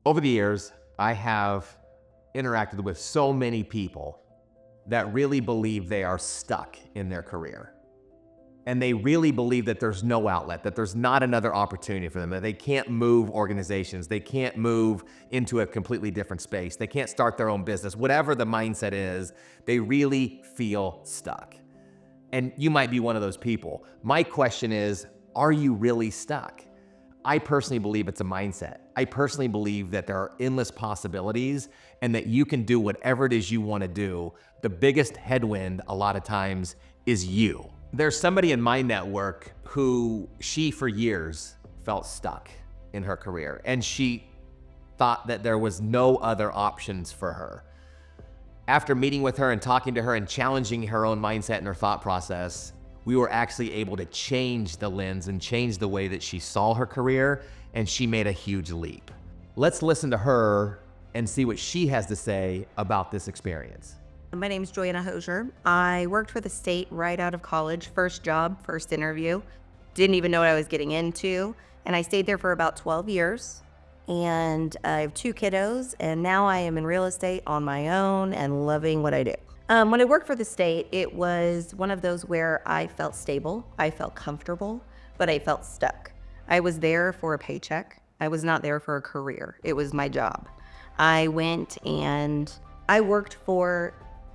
Over the years, I have interacted with so many people that really believe they are stuck in their career. And they really believe that there's no outlet, that there's not another opportunity for them, that they can't move organizations, they can't move into a completely different space, they can't start their own business. Whatever the mindset is, they really feel stuck. And you might be one of those people. My question is, are you really stuck? I personally believe it's a mindset. I personally believe that there are endless possibilities and that you can do whatever it is you want to do. The biggest headwind a lot of times is you. There's somebody in my network who she for years felt stuck in her career, and she thought that there was no other options for her. After meeting with her and talking to her and challenging her own mindset and her thought process, we were actually able to change the lens and change the way that she saw her career, and she made a huge leap. Let's listen to her and see what she has to say about this experience. My name's Joanna Hosier. I worked for the state right out of college. First job, first interview. Didn't even know what I was getting into. And I stayed there for about 12 years. And I have 2 kiddos. And now I am in real estate on my own and loving what I do. When I worked for the state, it was one of those where I felt stable. I felt comfortable, but I felt stuck. I was there for a paycheck. I was not there for a career. It was my job. I went and I worked for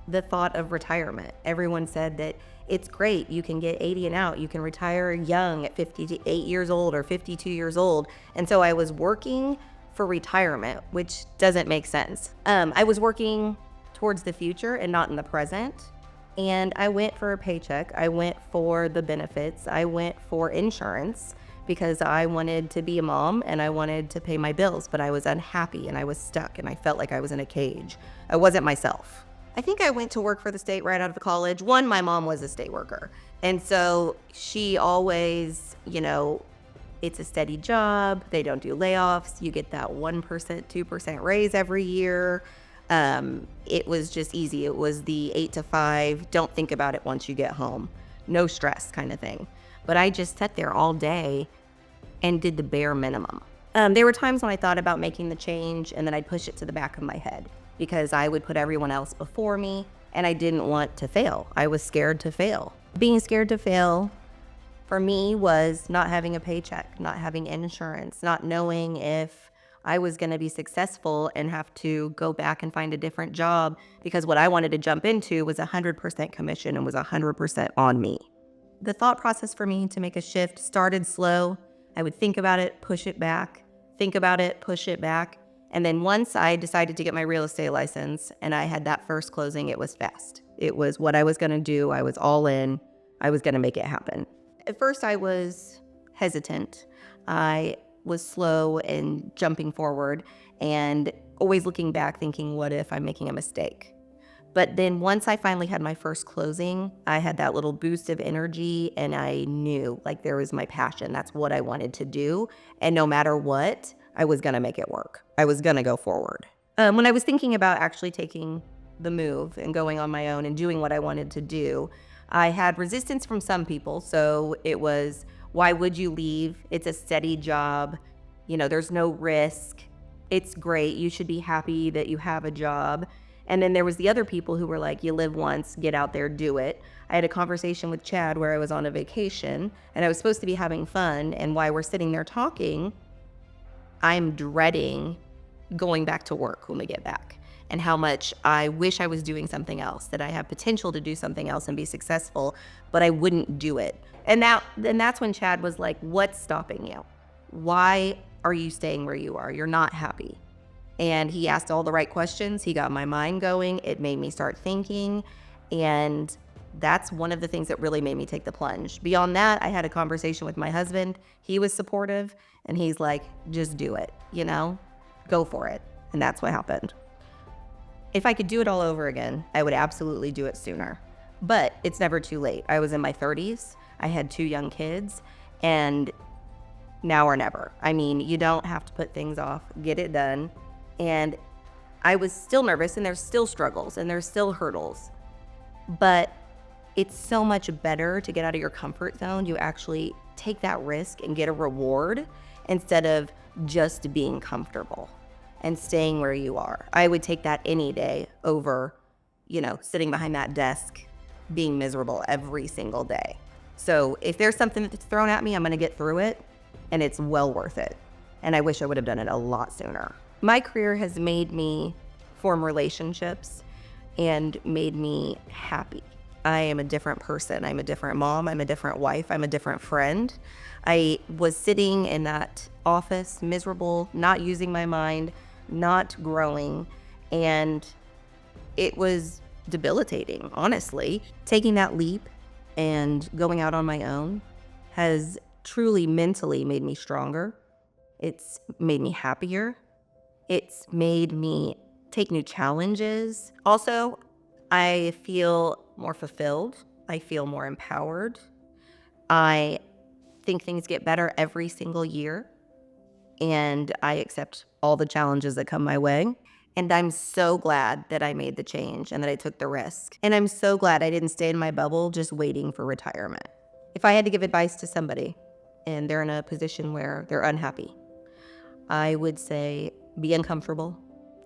the thought of retirement. Everyone said that it's great. You can get 80 and out. You can retire young at 58 years old or 52 years old. And so I was working for retirement, which doesn't make sense. I was working towards the future and not in the present. And I went for a paycheck. I went for the benefits. I went for insurance because I wanted to be a mom and I wanted to pay my bills, but I was unhappy and I was stuck and I felt like I was in a cage. I wasn't myself. I think I went to work for the state right out of college. One, my mom was a state worker. And so she always, it's a steady job. They don't do layoffs. You get that 1%, 2% raise every year. It was just easy. It was the 8 to 5. Don't think about it once you get home. No stress kind of thing. But I just sat there all day and did the bare minimum. There were times when I thought about making the change and then I'd push it to the back of my head, because I would put everyone else before me and I didn't want to fail. I was scared to fail. Being scared to fail for me was not having a paycheck, not having insurance, not knowing if I was gonna be successful and have to go back and find a different job, because what I wanted to jump into was 100% commission and was 100% on me. The thought process for me to make a shift started slow. I would think about it, push it back, think about it, push it back. And then once I decided to get my real estate license and I had that first closing, it was fast. It was what I was going to do. I was all in. I was going to make it happen. At first, I was hesitant. I was slow in jumping forward and always looking back thinking, what if I'm making a mistake? But then once I finally had my first closing, I had that little boost of energy and I knew like there was my passion. That's what I wanted to do. And no matter what, I was going to make it work. I was going to go forward. When I was thinking about actually taking the move and going on my own and doing what I wanted to do, I had resistance from some people. So it was, why would you leave? It's a steady job. There's no risk. It's great. You should be happy that you have a job. And then there was the other people who were like, you live once, get out there, do it. I had a conversation with Chad where I was on a vacation and I was supposed to be having fun. And while we're sitting there talking, I'm dreading going back to work when we get back and how much I wish I was doing something else, that I have potential to do something else and be successful, but I wouldn't do it. And that's when Chad was like, what's stopping you? Why are you staying where you are? You're not happy. And he asked all the right questions. He got my mind going. It made me start thinking. And that's one of the things that really made me take the plunge. Beyond that, I had a conversation with my husband. He was supportive and he's like, just do it, go for it. And that's what happened. If I could do it all over again, I would absolutely do it sooner. But it's never too late. I was in my 30s. I had 2 young kids, and now or never. I mean, you don't have to put things off, get it done. And I was still nervous, and there's still struggles and there's still hurdles, but it's so much better to get out of your comfort zone. You actually take that risk and get a reward instead of just being comfortable. and staying where you are. I would take that any day over, sitting behind that desk being miserable every single day. So if there's something that's thrown at me, I'm going to get through it, and it's well worth it. And I wish I would have done it a lot sooner. My career has made me form relationships and made me happy. I am a different person. I'm a different mom. I'm a different wife. I'm a different friend. I was sitting in that office, miserable, not using my mind, not growing, and it was debilitating, honestly. Taking that leap and going out on my own has truly mentally made me stronger. It's made me happier. It's made me take new challenges. Also, I feel more fulfilled. I feel more empowered. I think things get better every single year, and I accept all the challenges that come my way. And I'm so glad that I made the change and that I took the risk. And I'm so glad I didn't stay in my bubble just waiting for retirement. If I had to give advice to somebody and they're in a position where they're unhappy, I would say be uncomfortable,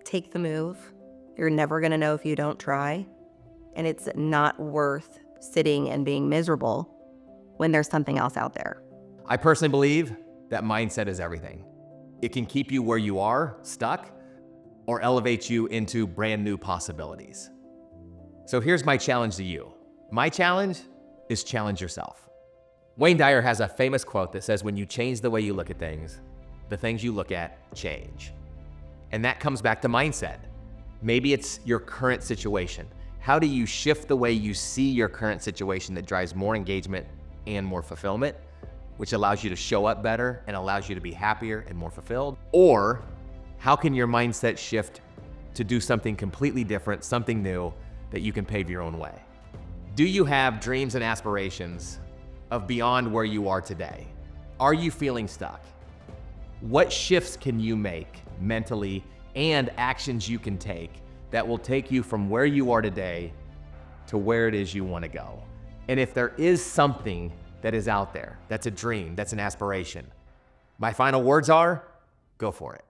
take the move. You're never going to know if you don't try. And it's not worth sitting and being miserable when there's something else out there. I personally believe that mindset is everything. It can keep you where you are, stuck, or elevate you into brand new possibilities. So here's my challenge to you. My challenge is challenge yourself. Wayne Dyer has a famous quote that says, when you change the way you look at things, the things you look at change. And that comes back to mindset. Maybe it's your current situation. How do you shift the way you see your current situation that drives more engagement and more fulfillment, which allows you to show up better and allows you to be happier and more fulfilled? Or how can your mindset shift to do something completely different, something new that you can pave your own way? Do you have dreams and aspirations of beyond where you are today? Are you feeling stuck? What shifts can you make mentally and actions you can take that will take you from where you are today to where it is you want to go? And if there is something that is out there, that's a dream, that's an aspiration, my final words are, go for it.